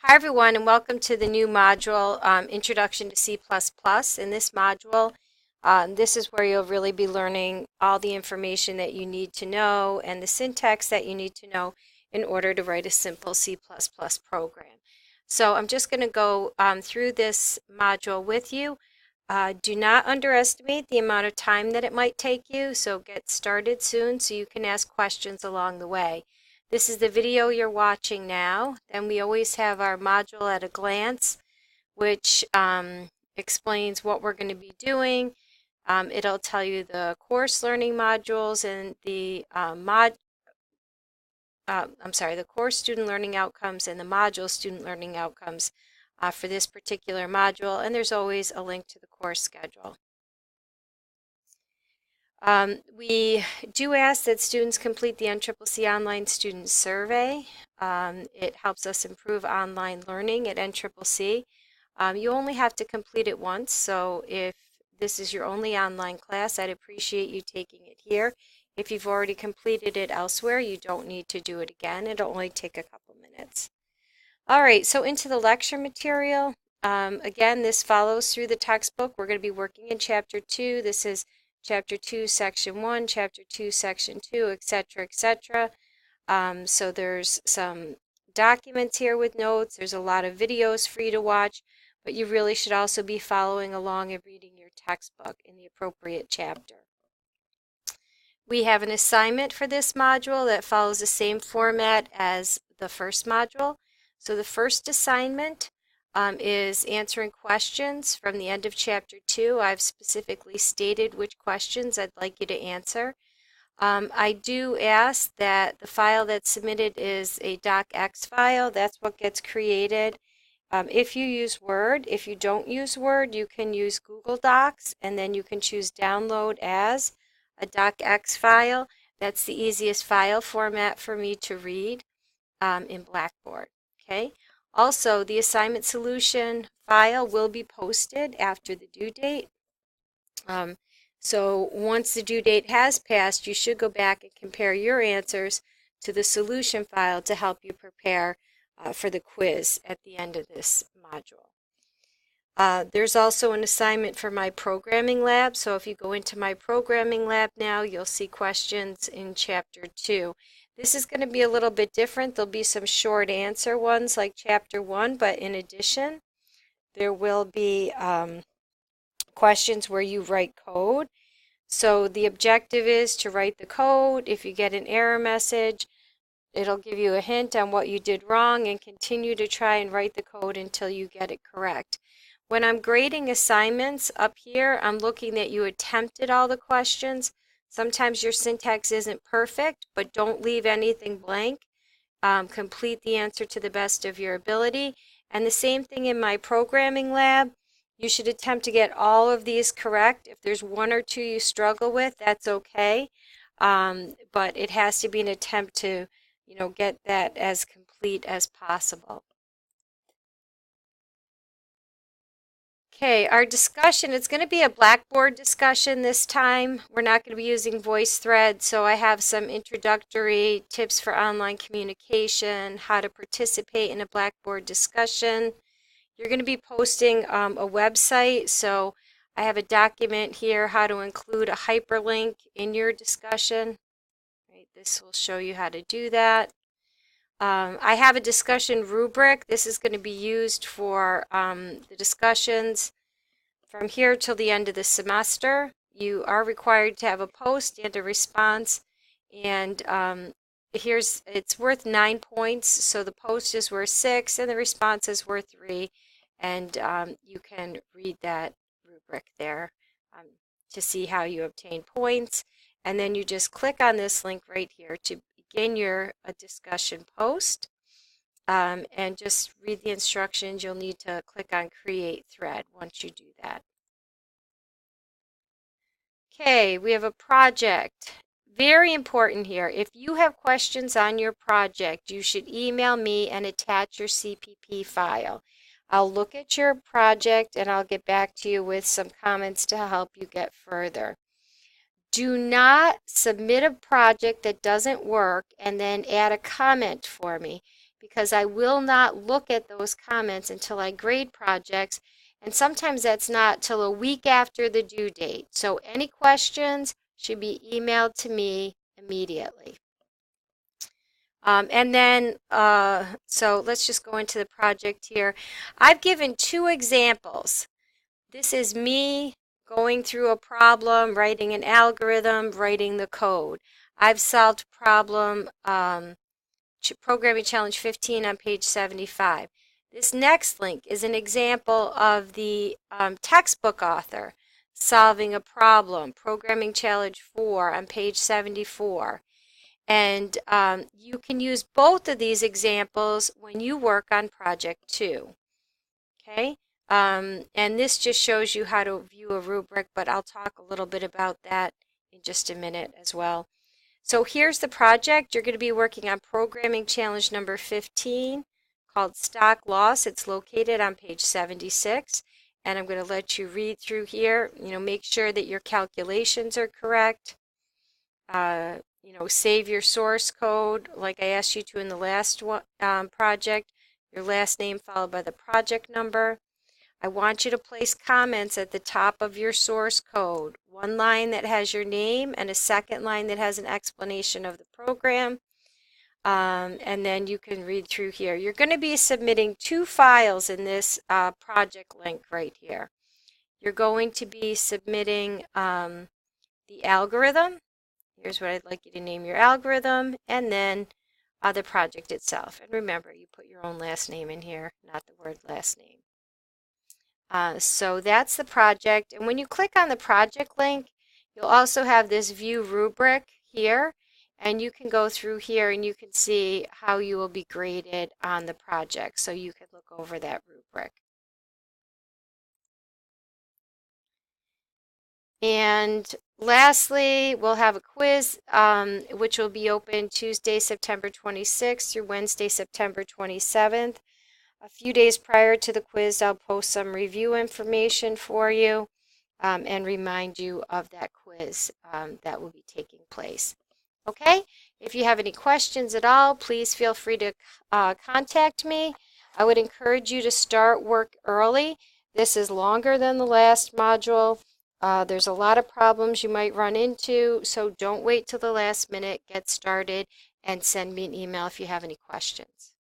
Hi everyone and welcome to the new module, Introduction to C++. In this module, this is where you'll really be learning all the information that you need to know and the syntax that you need to know in order to write a simple C++ program. So I'm just going to go through this module with you. Do not underestimate the amount of time that it might take you, so get started soon so you can ask questions along the way. This is the video you're watching now. Then we always have our module at a glance, which explains what we're going to be doing. It'll tell you the course learning modules and the the course student learning outcomes and the module student learning outcomes for this particular module. And there's always a link to the course schedule. We do ask that students complete the NCCC Online Student Survey. It helps us improve online learning at NCCC. You only have to complete it once, so if this is your only online class, I'd appreciate you taking it here. If you've already completed it elsewhere, you don't need to do it again. It'll only take a couple minutes. All right, so into the lecture material. Again, this follows through the textbook. We're going to be working in Chapter 2. This is Chapter 2, Section 1, Chapter 2, Section 2, etc., etc. So there's some documents here with notes. There's a lot of videos for you to watch, but you really should also be following along and reading your textbook in the appropriate chapter. We have an assignment for this module that follows the same format as the first module. So the first assignment is answering questions from the end of Chapter 2. I've specifically stated which questions I'd like you to answer. I do ask that the file that's submitted is a docx file. That's what gets created. If you use Word, if you don't use Word, you can use Google Docs, and then you can choose download as a docx file. That's the easiest file format for me to read in Blackboard. Okay. Also, the assignment solution file will be posted after the due date. So once the due date has passed, you should go back and compare your answers to the solution file to help you prepare for the quiz at the end of this module. There's also an assignment for my programming lab. So if you go into my programming lab now, you'll see questions in Chapter 2. This is going to be a little bit different. There'll be some short answer ones like Chapter 1, but in addition, there will be questions where you write code. So the objective is to write the code. If you get an error message, it'll give you a hint on what you did wrong and continue to try and write the code until you get it correct. When I'm grading assignments up here, I'm looking that you attempted all the questions. Sometimes your syntax isn't perfect, but don't leave anything blank. Complete the answer to the best of your ability. And the same thing in my programming lab. You should attempt to get all of these correct. If there's one or two you struggle with, that's okay. But it has to be an attempt to, get that as complete as possible. Okay, our discussion, it's going to be a Blackboard discussion this time. We're not going to be using VoiceThread, so I have some introductory tips for online communication, how to participate in a Blackboard discussion. You're going to be posting a website, so I have a document here, how to include a hyperlink in your discussion. Right, this will show you how to do that. I have a discussion rubric. This is going to be used for the discussions from here till the end of the semester. You are required to have a post and a response, and it's worth 9 points. So the post is worth 6 and the response is worth 3, and you can read that rubric there to see how you obtain points. And then you just click on this link right here to begin your discussion post, and just read the instructions. You'll need to click on Create Thread once you do that. Okay, we have a project. Very important here. If you have questions on your project, you should email me and attach your CPP file. I'll look at your project and I'll get back to you with some comments to help you get further. Do not submit a project that doesn't work and then add a comment for me. because I will not look at those comments until I grade projects, and sometimes that's not till a week after the due date. So any questions should be emailed to me immediately. And then, so let's just go into the project here. I've given 2 examples. This is me going through a problem, writing an algorithm, writing the code. I've solved problem Programming Challenge 15 on page 75. This next link is an example of the textbook author solving a problem, Programming Challenge 4 on page 74. And you can use both of these examples when you work on project 2. Okay, and this just shows you how to view a rubric, but I'll talk a little bit about that in just a minute as well. So here's the project. You're going to be working on Programming Challenge number 15 called Stock Loss. It's located on page 76. And I'm going to let you read through here. Make sure that your calculations are correct. Save your source code like I asked you to in the last project. Your last name followed by the project number. I want you to place comments at the top of your source code. One line that has your name and a second line that has an explanation of the program. And then you can read through here. You're going to be submitting 2 files in this project link right here. You're going to be submitting the algorithm. Here's what I'd like you to name your algorithm, and then the project itself. And remember, you put your own last name in here, not the word last name. So that's the project. And when you click on the project link, you'll also have this view rubric here. And you can go through here and you can see how you will be graded on the project. So you can look over that rubric. And lastly, we'll have a quiz, which will be open Tuesday, September 26th through Wednesday, September 27th. A few days prior to the quiz, I'll post some review information for you and remind you of that quiz that will be taking place. Okay, if you have any questions at all, please feel free to contact me. I would encourage you to start work early. This is longer than the last module. There's a lot of problems you might run into, so don't wait till the last minute. Get started and send me an email if you have any questions.